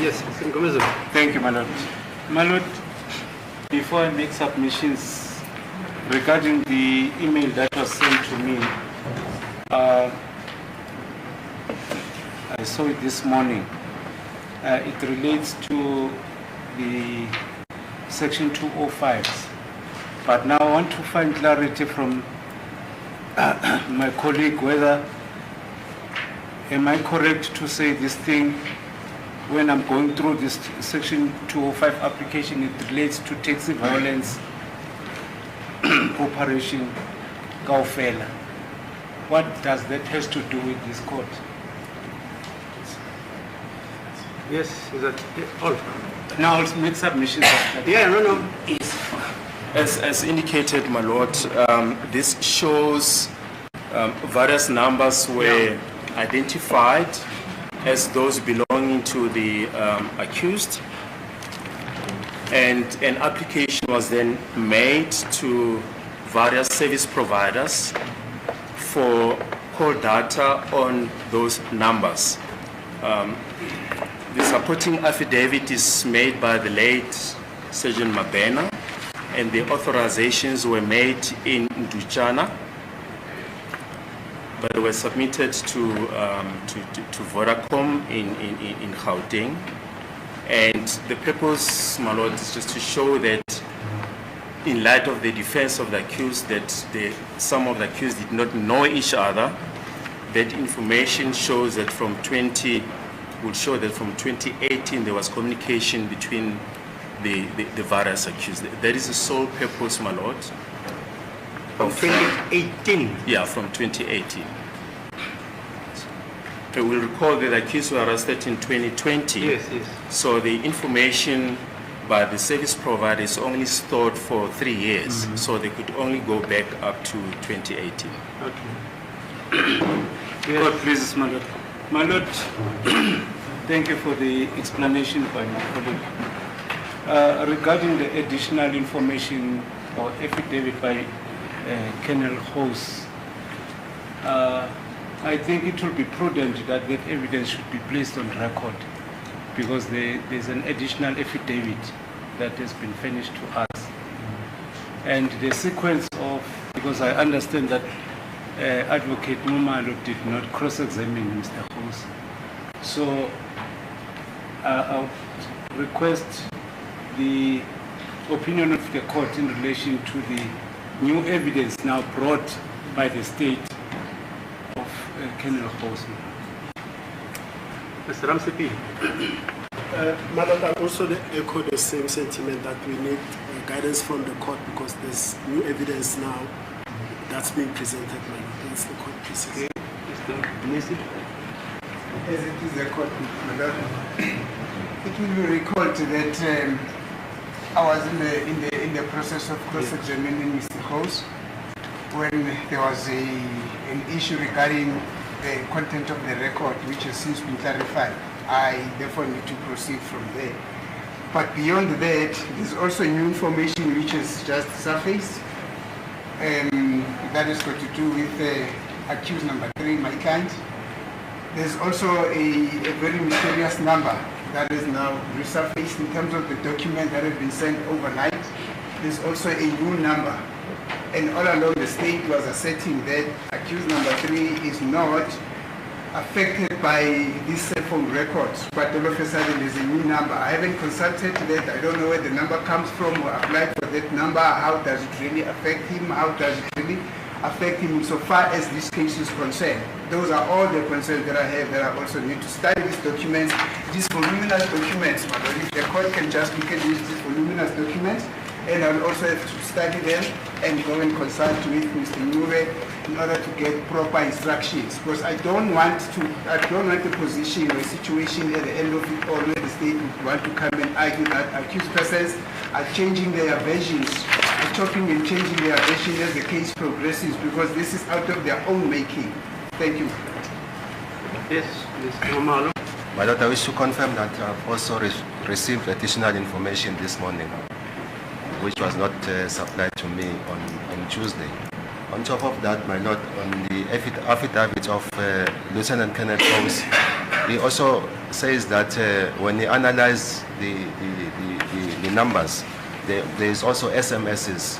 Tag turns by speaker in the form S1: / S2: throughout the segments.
S1: Yes,
S2: Thank you, my lord. My lord, before I make submissions regarding the email that was sent to me, I saw it this morning. It relates to the section 205s. But now I want to find clarity from my colleague whether am I correct to say this thing when I'm going through this section 205 application, it relates to taxi violence operation Kaufela. What does that has to do with this court?
S1: Yes, is that all?
S2: Now I'll make submissions.
S1: Yeah, no.
S3: As indicated, my lord, this shows various numbers were identified as those belonging to the accused, and an application was then made to various service providers for call data on those numbers. The supporting affidavit is made by the late Sergeant Mabena, and the authorizations were made in Nduchana, but they were submitted to Vodacom in Gauteng. And the purpose, my lord, is just to show that in light of the defense of the accused, that some of the accused did not know each other, that information shows that from 2018 there was communication between the various accused. That is the sole purpose, my lord.
S1: From 2018?
S3: Yeah, from 2018. You will recall that the accused were arrested in 2020.
S1: Yes.
S3: So the information by the service provider is only stored for 3 years. Mm-hmm. So they could only go back up to 2018.
S2: Okay. Yes. God please, my lord. My lord, thank you for the explanation by my colleague. Regarding the additional information or affidavit by Colonel House, I think it will be prudent that that evidence should be placed on record, because there's an additional affidavit that has been furnished to us. And the sequence of, because I understand that Advocate Mumalo did not cross-examine Mr. House. So I would request the opinion of the court in relation to the new evidence now brought by the state of Colonel House.
S1: Mr. Ramsepi.
S4: Madam, I also echo the same sentiment that we need guidance from the court, because there's new evidence now that's being presented, madam. That's the court pieces.
S1: Okay. Mr. Nisi.
S5: As it is the court, madam, it will be recalled that I was in the process of cross-examining Mr. House when there was an issue regarding the content of the record, which has since been clarified. I therefore need to proceed from there. But beyond that, there's also new information which has just surfaced, that is got to do with accused number 3, my client. There's also a very mysterious number that is now resurfaced in terms of the document that has been sent overnight. There's also a new number. And all along the state was asserting that accused number 3 is not affected by these cell phone records, but all of a sudden there's a new number. I haven't consulted that. I don't know where the number comes from or applied for that number. How does it really affect him? How does it really affect him so far as this case is concerned? Those are all the concerns that I have, that I also need to study these documents, these voluminous documents. But if the court can just look at these voluminous documents, and I'll also have to study them and go and consult with Mr. Nure in order to get proper instructions. Because I don't want the position or a situation at the end of it all where the state would want to come and argue that accused persons are changing their versions, are chopping and changing their version as the case progresses, because this is out of their own making. Thank you.
S1: Yes, Mr. Romano.
S6: My lord, I wish to confirm that I've also received additional information this morning, which was not supplied to me on Tuesday. On top of that, my lord, on the affidavit of Lieutenant Colonel Holmes, he also says that when he analyzed the numbers, there is also SMSs,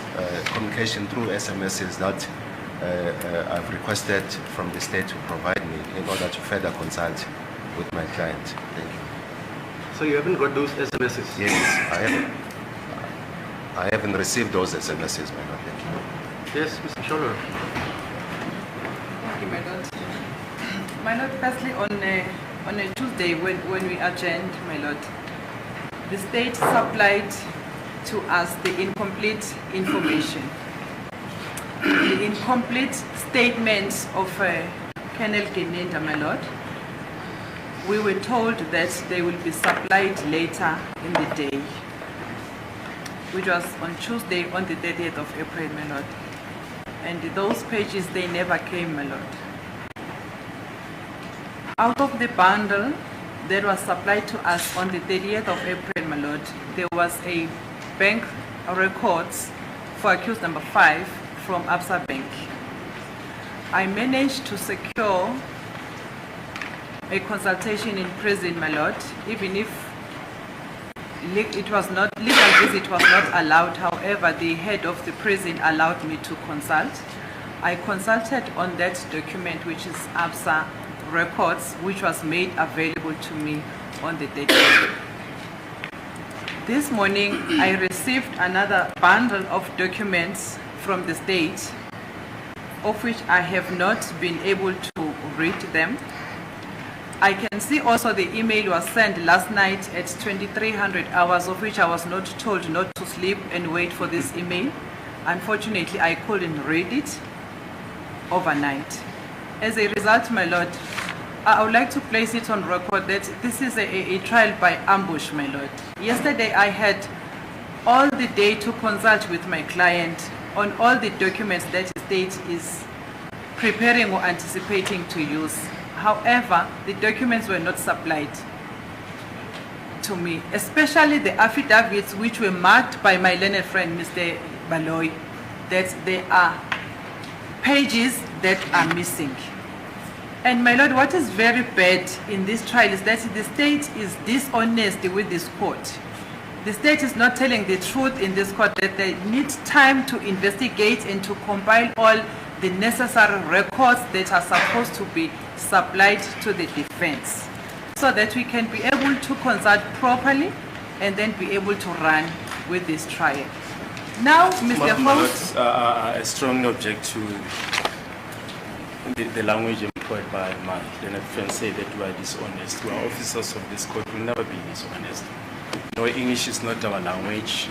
S6: communication through SMSs that I've requested from the state to provide me in order to further consult with my client. Thank you.
S1: So you haven't got those SMSs?
S6: Yes, I haven't received those SMSs, my lord. Thank you.
S1: Yes, Mr. Scholler.
S7: Thank you, my lord. My lord, firstly, on a Tuesday when we adjourned, my lord, the state supplied to us the incomplete information. The incomplete statements of Colonel Genenda, my lord. We were told that they will be supplied later in the day, which was on Tuesday, on the 30th of April, my lord. And those pages, they never came, my lord. Out of the bundle that was supplied to us on the 30th of April, my lord, there was a bank records for accused number 5 from Absa Bank. I managed to secure a consultation in prison, my lord, even if it was not, legal visit was not allowed. However, the head of the prison allowed me to consult. I consulted on that document, which is Absa records, which was made available to me on the 30th. This morning, I received another bundle of documents from the state, of which I have not been able to read them. I can see also the email was sent last night at 2300 hours, of which I was not told not to sleep and wait for this email. Unfortunately, I couldn't read it overnight. As a result, my lord, I would like to place it on record that this is a trial by ambush, my lord. Yesterday, I had all the day to consult with my client on all the documents that the state is preparing or anticipating to use. However, the documents were not supplied to me, especially the affidavits which were marked by my learned friend, Mr. Baloy, that there are pages that are missing. And my lord, what is very bad in this trial is that the state is dishonest with this court. The state is not telling the truth in this court, that they need time to investigate and to compile all the necessary records that are supposed to be supplied to the defense, so that we can be able to consult properly and then be able to run with this trial. Now, Mr. Host,
S3: I strongly object to the language employed by my learned friend, say that we are dishonest. We are officers of this court, will never be dishonest. No, English is not our language,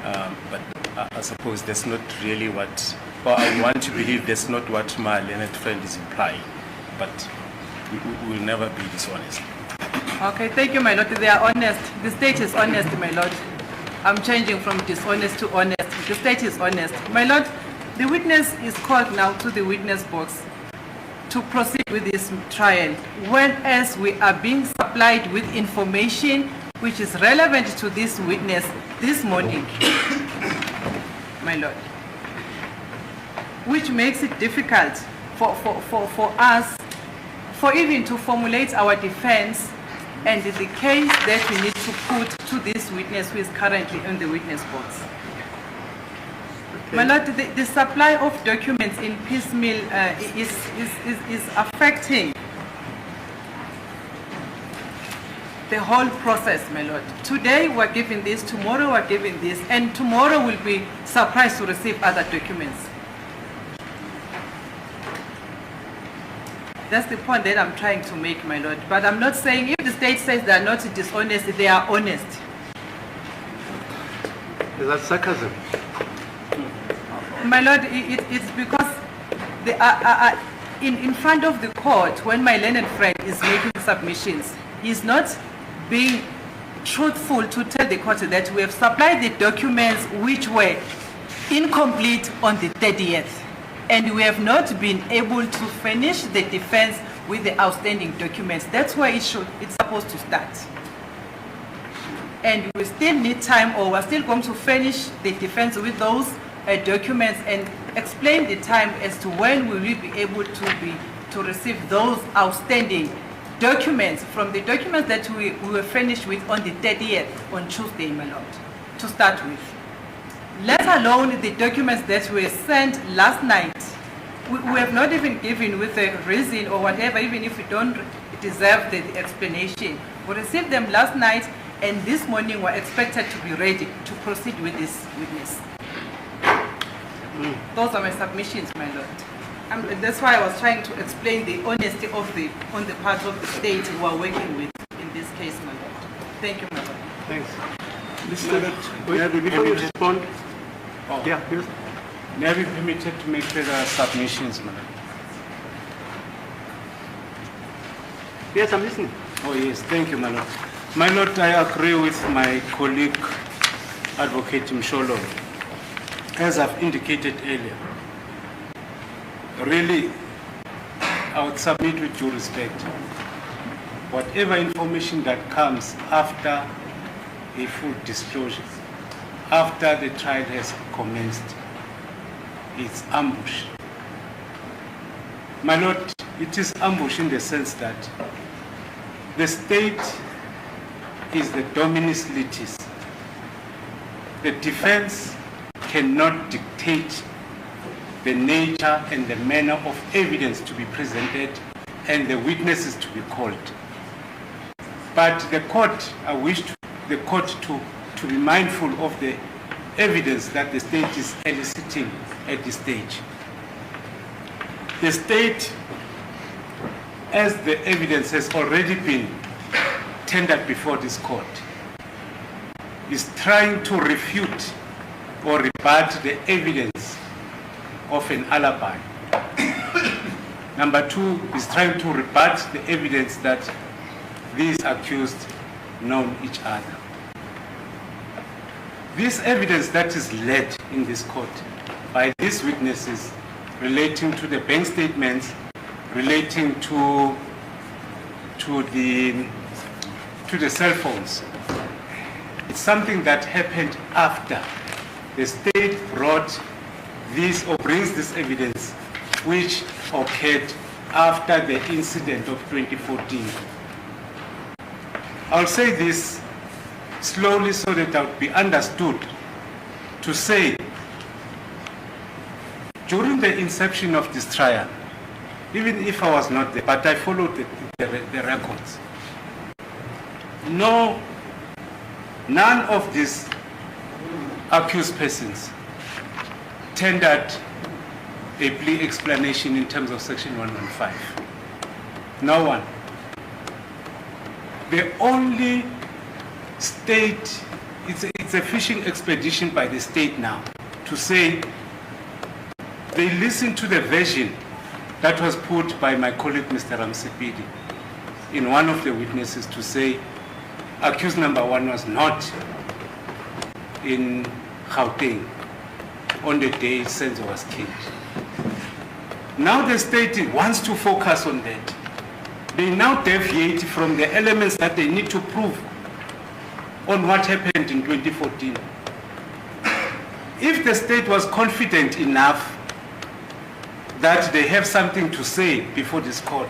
S3: but I suppose that's not really what, or I want to believe that's not what my learned friend is implying, but we will never be dishonest.
S7: Okay, thank you, my lord. They are honest. The state is honest, my lord. I'm changing from dishonest to honest. The state is honest. My lord, the witness is called now to the witness box to proceed with this trial, whereas we are being supplied with information which is relevant to this witness this morning, my lord, which makes it difficult for us, for even to formulate our defense and the case that we need to put to this witness who is currently in the witness box. Okay. My lord, the supply of documents in piecemeal is affecting the whole process, my lord. Today we're giving this, tomorrow we're giving this, and tomorrow we'll be surprised to receive other documents. That's the point that I'm trying to make, my lord. But I'm not saying if the state says they are not dishonest, they are honest.
S1: Is that sarcasm?
S7: My lord, it's because they are in front of the court, when my learned friend is making submissions, he's not being truthful to tell the court that we have supplied the documents which were incomplete on the 30th. And we have not been able to finish the defense with the outstanding documents. That's where it's supposed to start. And we still need time, or we're still going to finish the defense with those documents and explain the time as to when we will be able to receive those outstanding documents, from the documents that we were finished with on the 30th, on Tuesday, my lord, to start with. Let alone the documents that were sent last night. We have not even given with a reason or whatever, even if we don't deserve the explanation. We received them last night, and this morning we're expected to be ready to proceed with this witness. Those are my submissions, my lord. That's why I was trying to explain the honesty of on the part of the state who are working with in this case, my lord. Thank you, my lord.
S1: Thanks.
S2: May I be
S1: Before you
S2: permitted-
S1: respond,
S2: Oh.
S1: yeah, yes.
S2: May I be permitted to make further submissions, madam?
S1: Yes, I'm listening.
S2: Oh, yes, thank you, my lord. My lord, I agree with my colleague, Advocate Msholo. As I've indicated earlier, really, I would submit with due respect, whatever information that comes after a full disclosure, after the trial has commenced, it's ambush. My lord, it is ambush in the sense that the state is the dominus litis. The defense cannot dictate the nature and the manner of evidence to be presented and the witnesses to be called. But the court, I wish the court to be mindful of the evidence that the state is eliciting at this stage. The state, as the evidence has already been tendered before this court, is trying to refute or rebut the evidence of an alibi. Number two is trying to rebut the evidence that these accused know each other. This evidence that is led in this court by these witnesses relating to the bank statements, relating to the cell phones, it's something that happened after the state brought this or brings this evidence, which occurred after the incident of 2014. I'll say this slowly so that it would be understood to say, during the inception of this trial, even if I was not there, but I followed the records, none of these accused persons tendered a plea explanation in terms of Section 115. No one. The only state, it's a fishing expedition by the state now to say they listened to the version that was put by my colleague Mr. Ramsepidi in one of the witnesses to say accused number one was not in Gauteng on the day Senzo was killed. Now the state wants to focus on that. They now deviate from the elements that they need to prove on what happened in 2014. If the state was confident enough that they have something to say before this court,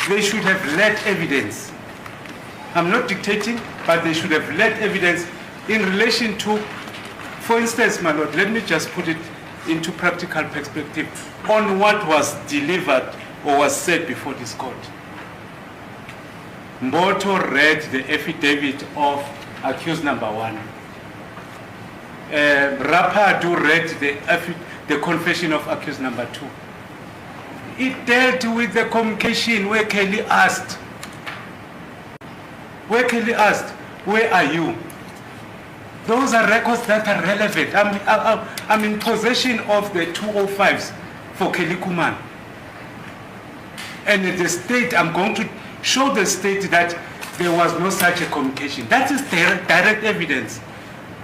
S2: they should have led evidence. I'm not dictating, but they should have led evidence in relation to, for instance, my lord, let me just put it into practical perspective on what was delivered or was said before this court. Mboto read the affidavit of accused number one. Rapadu read the confession of accused number two. It dealt with the communication where Kelly asked, where are you? Those are records that are relevant. I'm in possession of the 205s for Kelly Kuman. And the state, I'm going to show the state that there was no such a communication. That is direct evidence.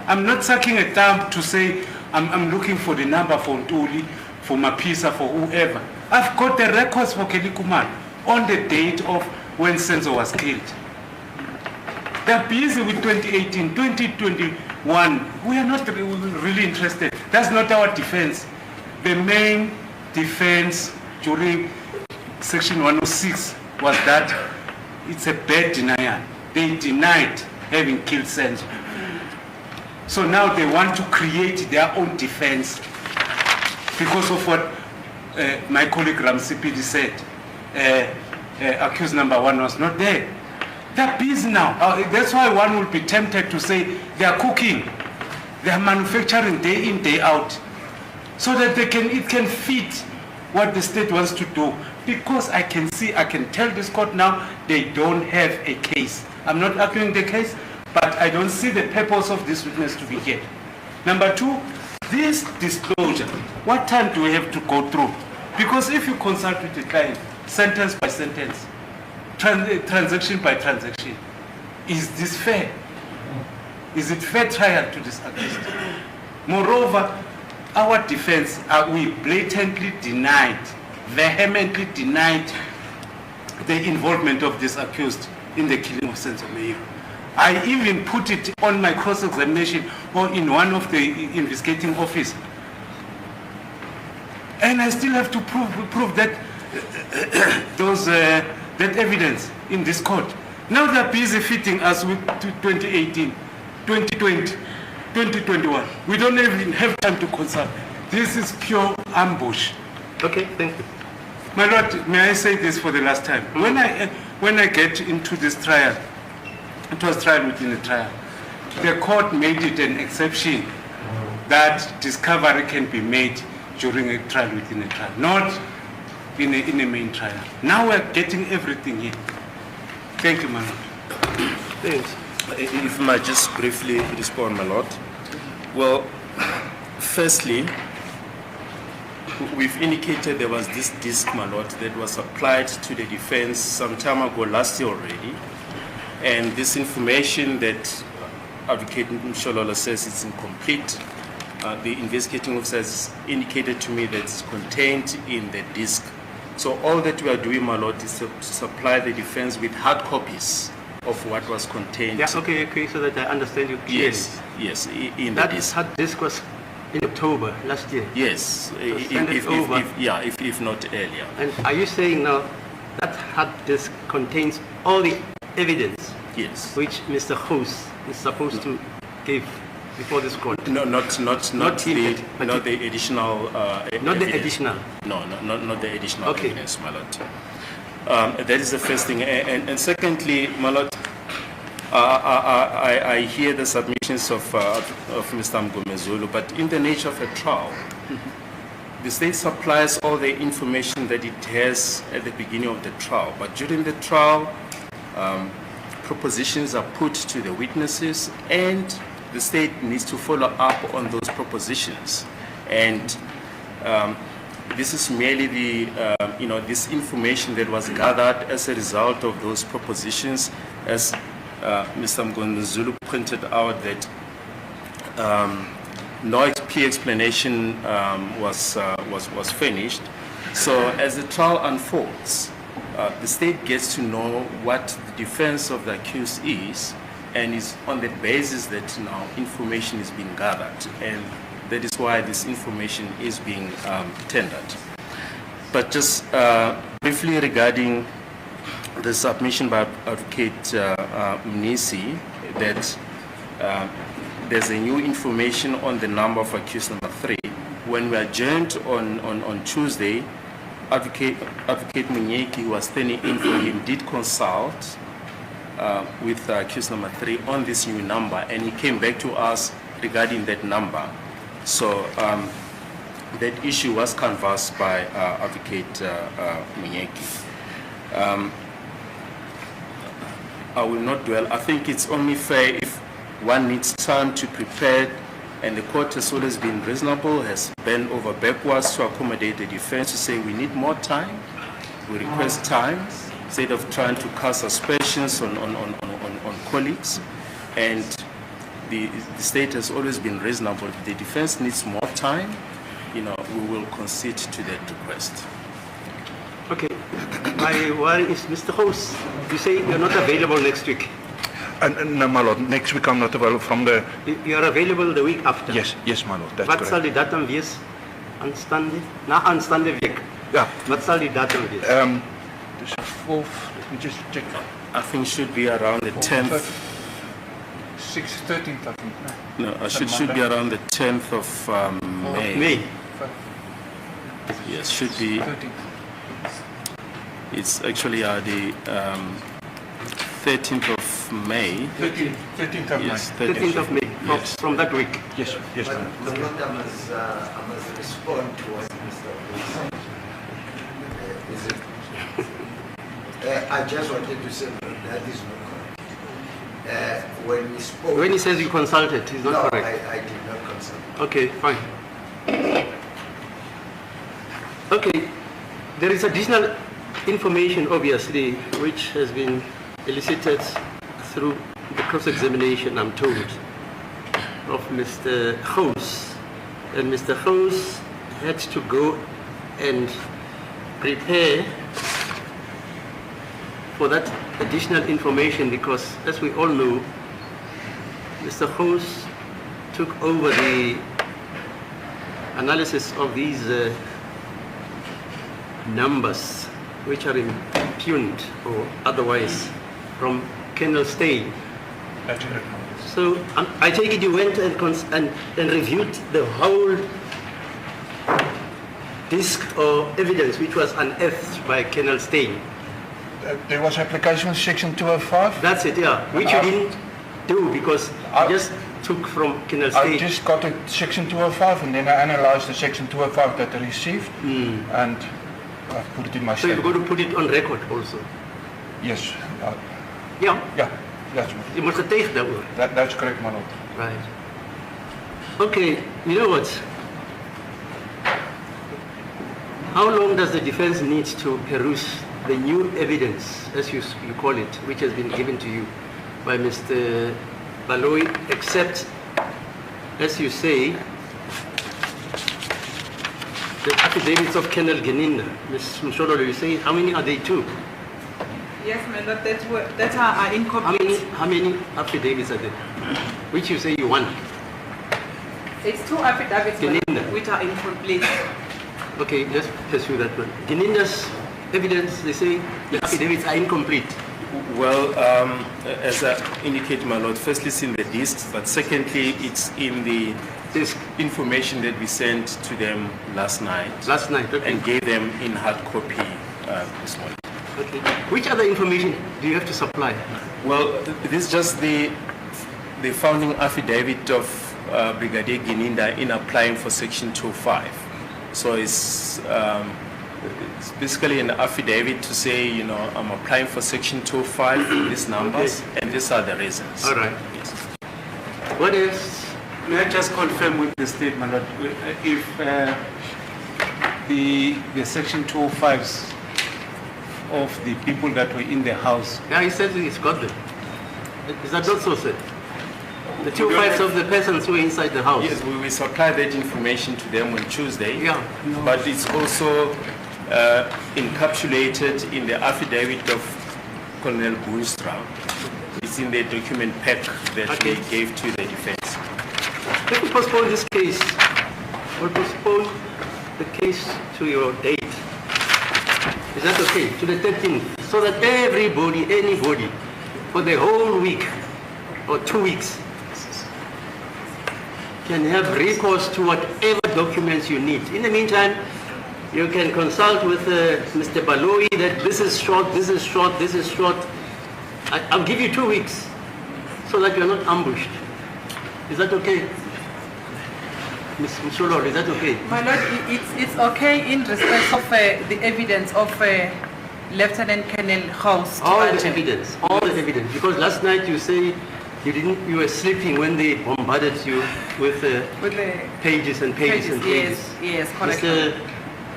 S2: I'm not sucking a thumb to say I'm looking for the number for Ntuli, for Mapisa, for whoever. I've got the records for Kelly Kuman on the date of when Senzo was killed. They're busy with 2018, 2021. We are not really interested. That's not our defense. The main defense during Section 106 was that it's a bad denial. They denied having killed Senzo. So now they want to create their own defense because of what my colleague Ramsipidi said. Accused number 1 was not there. They're busy now. That's why one will be tempted to say they are cooking, they are manufacturing day in, day out, so that it can fit what the state wants to do. Because I can tell this court now, they don't have a case. I'm not arguing the case, but I don't see the purpose of this witness to be here. Number 2, this disclosure, what time do we have to go through? Because if you consult with the client, sentence by sentence, transaction by transaction, is this fair? Is it fair trial to this accused? Moreover, our defense, we blatantly denied, vehemently denied the involvement of this accused in the killing of Senzo Meyo. I even put it on my cross-examination or in one of the investigating office. And I still have to prove that that evidence in this court. Now they're busy fitting us with 2018, 2020, 2021. We don't even have time to consult. This is pure ambush.
S1: Okay, thank you.
S2: My Lord, may I say this for the last time? When I get into this trial, it was trial within a trial. The court made it an exception that discovery can be made during a trial within a trial, not in a main trial. Now we're getting everything in. Thank you, my Lord.
S1: Thanks.
S3: If I might just briefly respond, my Lord. Well, firstly, we've indicated there was this disc, my Lord, that was applied to the defense some time ago, last year already. And this information that Advocate Msholola says it's incomplete, the investigating officers indicated to me that it's contained in the disc. So all that we are doing, my Lord, is to supply the defense with hard copies of what was contained.
S1: Yeah, okay, so that I understand you clearly.
S3: Yes, in
S1: That
S3: the disc.
S1: hard disk was in October last year.
S3: Yes,
S1: send it over.
S3: if not earlier.
S1: And are you saying now that hard disk contains all the evidence
S3: Yes.
S1: which Mr. Hoos is supposed to give before this court?
S3: No, not
S1: hinted, but
S3: not the additional.
S1: Not the
S3: evidence.
S1: additional.
S3: No, not the additional
S1: Okay.
S3: evidence, my Lord. That is the first thing. And secondly, my Lord, I hear the submissions of Mr. Mgomezulu, but in the nature of a trial, the state supplies all the information that it has at the beginning of the trial. But during the trial, propositions are put to the witnesses, and the state needs to follow up on those propositions. And this is merely the, this information that was gathered as a result of those propositions, as Mr. Mgomezulu pointed out that no key explanation was finished. So as the trial unfolds, the state gets to know what the defense of the accused is, and it's on the basis that now information is being gathered, and that is why this information is being tendered. But just briefly regarding the submission by Advocate Mnisi that there's a new information on the number of accused number 3. When we adjourned on Tuesday, Advocate Munyeki, who was standing in for him, did consult with accused number 3 on this new number, and he came back to us regarding that number. So that issue was canvassed by Advocate Munyeki. I will not dwell. I think it's only fair if one needs time to prepare, and the court has always been reasonable, has bent over backwards to accommodate the defense, to say we need more time, we request time, instead of trying to cast aspersions on colleagues. And the state has always been reasonable. If the defense needs more time, we will concede to that request.
S1: Okay. My worry is, Mr. Hoos, you say you're not available next week.
S8: No, my Lord, next week I'm not available from the...
S1: You're available the week after?
S8: Yes, my Lord, that's
S1: Wat
S8: correct.
S1: sal die datum wees? Na aanstaande week.
S8: Ja.
S1: Wat sal die datum wees?
S8: Dus 4th, let me just check.
S3: I think should be around the 10th.
S8: 13th, I think.
S3: No, should be around the 10th of May.
S1: May.
S3: Yes, should be.
S8: 13th.
S3: It's actually the 13th of May.
S8: 13th of
S3: Yes,
S1: 13th of May,
S3: Yes.
S1: from that week.
S8: Yes, yes.
S9: But I must respond to what Mr. Bruce said. I just wanted to say that is not correct. When we spoke...
S1: When he says you consulted, he's not
S9: no,
S1: correct.
S9: I did not consult.
S1: Okay, fine. Okay, there is additional information, obviously, which has been elicited through the cross-examination, I'm told, of Mr. House. And Mr. House had to go and prepare for that additional information because, as we all know, Mr. House took over the analysis of these numbers which are impugned or otherwise from Colonel Steyn. So I take it you went and reviewed the whole disk or evidence which was unearthed by Colonel Steyn.
S8: There was application section 205.
S1: That's it, yeah. Which you didn't do because you just took from Colonel
S8: I
S1: Steyn.
S8: just got the section 205 and then I analyzed the section 205 that I received and I put it in my
S1: So you're
S8: statement.
S1: going to put it on record also?
S8: Yes.
S1: Yeah.
S8: Yeah, that's,
S1: You must have taken that one.
S8: that's correct, my lord.
S1: Right. Okay, you know what? How long does the defense need to peruse the new evidence, as you call it, which has been given to you by Mr. Baloyi, except, as you say, the affidavits of Colonel Geninda? Ms. Mshololo, you say, how many are they? Two?
S7: Yes, my lord, that are incomplete.
S1: How many affidavits are there? Which you say you want?
S7: It's two affidavits
S1: Geninda.
S7: which are incomplete.
S1: Okay, let's pursue that one. Geninda's evidence, they say the affidavits are incomplete.
S3: Well, as I indicated, my lord, firstly it's in the discs, but secondly it's in the
S1: This
S3: information that we sent to them last night
S1: last night, okay.
S3: and gave them in hard copy this morning.
S1: Okay. Which other information do you have to supply?
S3: Well, this is just the founding affidavit of Brigadier Geninda in applying for Section 205. So it's basically an affidavit to say, you know, I'm applying for Section 205, these numbers, and these are the reasons.
S1: All right.
S3: Yes.
S1: What else?
S2: May I just confirm with the statement that if the section 205s of the people that were in the house,
S1: Yeah, he says he's got them. Is that not so, sir? The 2 5s of the persons who were inside the house.
S3: Yes, we will supply that information to them on Tuesday.
S1: Yeah.
S3: But it's also encapsulated in the affidavit of Colonel Boonstra. It's in the document pack that
S1: Okay.
S3: we gave to the defense.
S1: Let me postpone this case. We'll postpone the case to your date. Is that okay? To the 13th. So that everybody, anybody, for the whole week or 2 weeks, can have recourse to whatever documents you need. In the meantime, you can consult with Mr. Baloyi that this is short, this is short, this is short. I'll give you 2 weeks so that you're not ambushed. Is that okay? Ms. Mshololo, is that okay?
S7: My lord, it's okay in respect of the evidence of Lieutenant Colonel House.
S1: All the evidence, all the evidence. Because last night you say you were sleeping when they bombarded you with
S7: With the
S1: pages and pages and pages.
S7: yes, correct.
S1: Mr.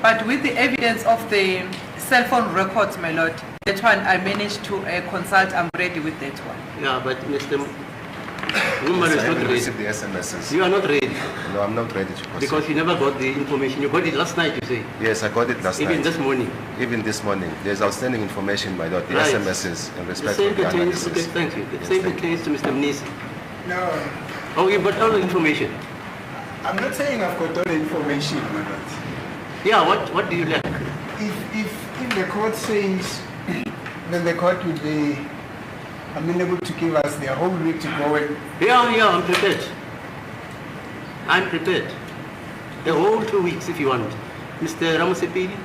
S7: But with the evidence of the cell phone records, my lord, that one I managed to consult. I'm ready with that one.
S1: Yeah, but Mr. Woman is
S6: I
S1: not
S6: haven't
S1: ready.
S6: received the SMSs.
S1: You are not ready
S6: No, I'm not ready to proceed.
S1: because you never got the information. You got it last night, you say.
S6: Yes, I got it last
S1: Even
S6: night.
S1: this morning.
S6: Even this morning. There's outstanding information, my lord. The
S1: Right.
S6: SMSs in
S1: The
S6: respect
S1: same
S6: of the
S1: pertains,
S6: analysis.
S1: okay, thank you. The
S6: Yes,
S1: same
S6: thank you.
S1: pertains to Mr. Mnisi.
S5: No,
S1: Oh, you got all the information.
S5: I'm not saying I've got all the information, my lord.
S1: Yeah, what do you lack?
S5: If the court says, then the court will be amenable to give us the whole week to go and
S1: Yeah, I'm prepared. I'm prepared. The whole 2 weeks if you want. Mr. Ramosepidi?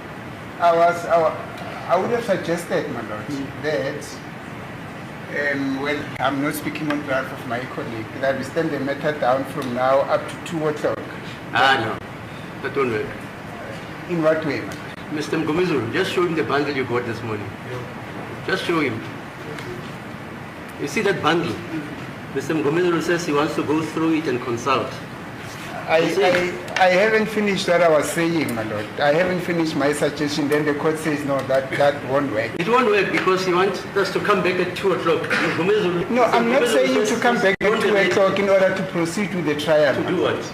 S5: I would have suggested, my lord, that, well, I'm not speaking on behalf of my colleague, that we stand the matter down from now up to 2 o'clock.
S1: No, that won't work.
S5: In what way, my lord?
S1: Mr. Mgomezulu, just show him the bundle you got this morning. Just show him. You see that bundle? Mr. Mgomezulu says he wants to go through it and consult.
S5: I haven't finished what I was saying, my lord. I haven't finished my suggestion. Then the court says, no, that won't work.
S1: It won't work because he wants us to come back at 2 o'clock.
S5: No, I'm not saying to come back at 2 o'clock in order to proceed with the trial.
S1: To do what?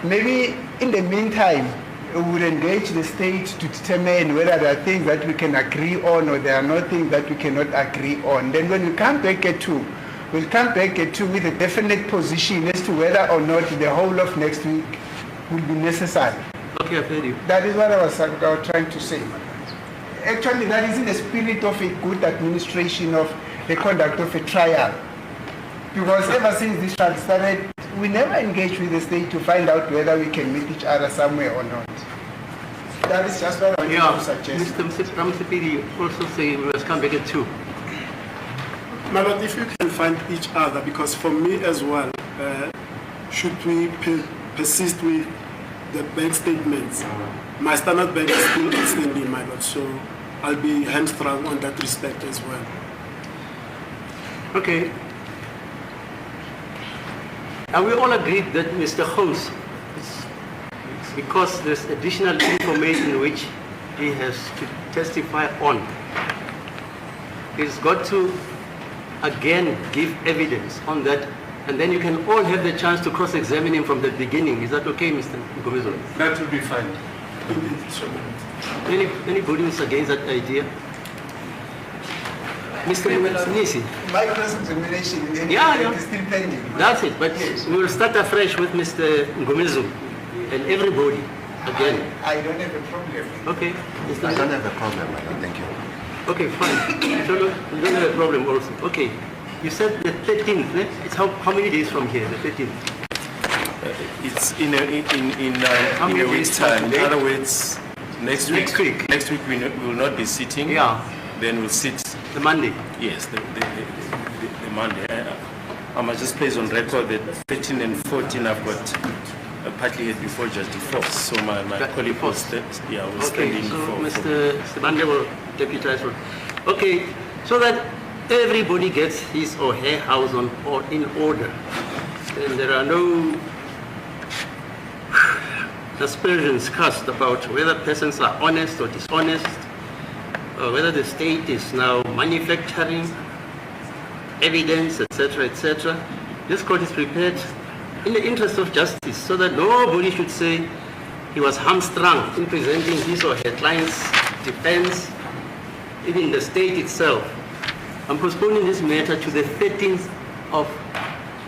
S5: Maybe in the meantime, we would engage the state to determine whether there are things that we can agree on or there are no things that we cannot agree on. Then when we come back at 2, we'll come back at 2 with a definite position as to whether or not the whole of next week will be necessary.
S1: Okay, I've heard you.
S5: That is what I was trying to say. Actually, that is in the spirit of a good administration of the conduct of a trial. Because ever since this trial started, we never engaged with the state to find out whether we can meet each other somewhere or not. That is just what I wanted to suggest.
S1: Mr. Ramosepidi also say we must come back at 2.
S4: My lord, if you can find each other, because for me as well, should we persist with the bank statements? My Standard Bank is still outstanding, my lord, so I'll be hamstrung on that respect as well.
S1: Okay. And we all agreed that Mr. House, because there's additional information which he has to testify on, he's got to again give evidence on that, and then you can all have the chance to cross-examine him from the beginning. Is that okay, Mr. Mgomezulu?
S2: That will be fine.
S1: Anybody who's against that idea? Mr. Nisi?
S5: My cross-examination is still pending.
S1: That's it, but we will start afresh with Mr. Mgomezulu and everybody again.
S5: I don't have a problem.
S1: Okay.
S6: I don't have a problem, my lord. Thank you.
S1: Okay, fine. So look, you don't have a problem also. Okay. You said the 13th, eh? It's how many days from here, the 13th?
S3: It's in a week's time. In other words, next week we will not be sitting.
S1: Yeah.
S3: Then we'll sit.
S1: The Monday?
S3: Yes, the Monday. I must just place on record that 13 and 14 I've got partly had before Judge DeFoss. So my colleague was standing
S1: so
S3: for...
S1: Mr. Bande will deputize. Okay, so that everybody gets his or her house in order. And there are no aspersions cast about whether persons are honest or dishonest, or whether the state is now manufacturing evidence, etc., etc. This court is prepared in the interest of justice so that nobody should say he was hamstrung in presenting his or her client's defense, even the state itself. I'm postponing this matter to the 13th of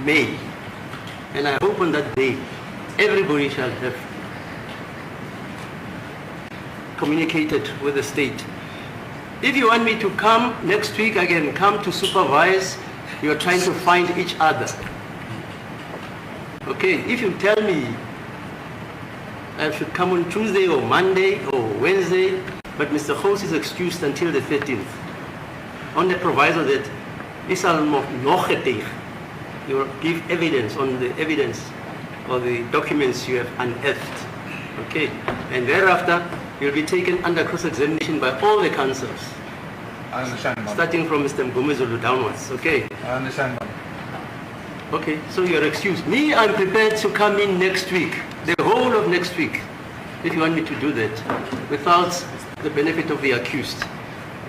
S1: May. And I hope on that day, everybody shall have communicated with the state. If you want me to come next week, I can come to supervise. You're trying to find each other. Okay, if you tell me I should come on Tuesday or Monday or Wednesday, but Mr. House is excused until the 13th. On the proviso that you will give evidence on the evidence or the documents you have unearthed. Okay, and thereafter you'll be taken under cross-examination by all the counsels.
S8: I understand, ma'am.
S1: Starting from Mr. Mgomezulu downwards, okay?
S8: I understand, ma'am.
S1: Okay, so you're excused. Me, I'm prepared to come in next week, the whole of next week, if you want me to do that, without the benefit of the accused.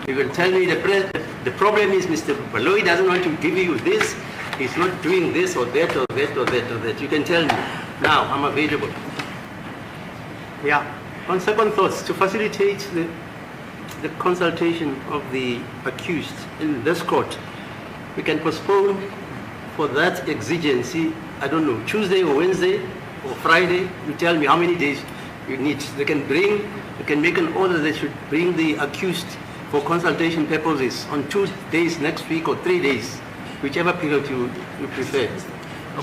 S1: You will tell me the problem is Mr. Baloyi doesn't want to give you this, he's not doing this or that or that or that or that. You can tell me. Now, I'm available. Yeah. On second thoughts, to facilitate the consultation of the accused in this court, we can postpone for that exigency, I don't know, Tuesday or Wednesday or Friday. You tell me how many days you need. They can make an order they should bring the accused for consultation purposes on 2 days next week or 3 days, whichever period you prefer.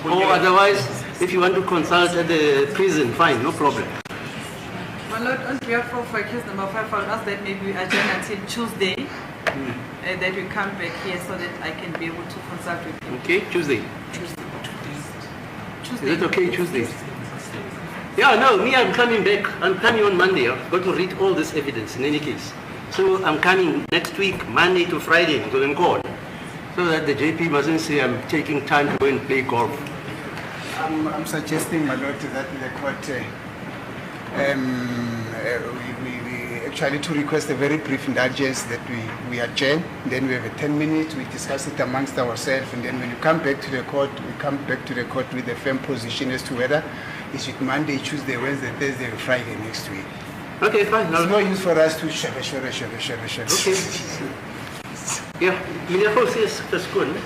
S1: Or otherwise, if you want to consult at the prison, fine, no problem.
S7: My Lord, on behalf of accused number 5, I'll ask that maybe we adjourn until Tuesday, that we come back here so that I can be able to consult with you.
S1: Okay, Tuesday.
S7: Tuesday.
S1: Is it okay, Tuesday? Yeah, no, me, I'm coming back. I'm coming on Monday. I've got to read all this evidence in any case. So I'm coming next week, Monday to Friday, to the court, so that the JP mustn't say I'm taking time to go and play golf.
S5: I'm suggesting, my Lord, that the court, we actually to request a very brief indulgence that we adjourn, then we have a 10 minutes, we discuss it amongst ourselves, and then when you come back to the court, we come back to the court with a firm position as to whether it's with Monday, Tuesday, Wednesday, Thursday, or Friday next week.
S1: Okay, fine.
S5: There's no use for us to share.
S1: Okay. Yeah, Mr. Host, yes, that's good.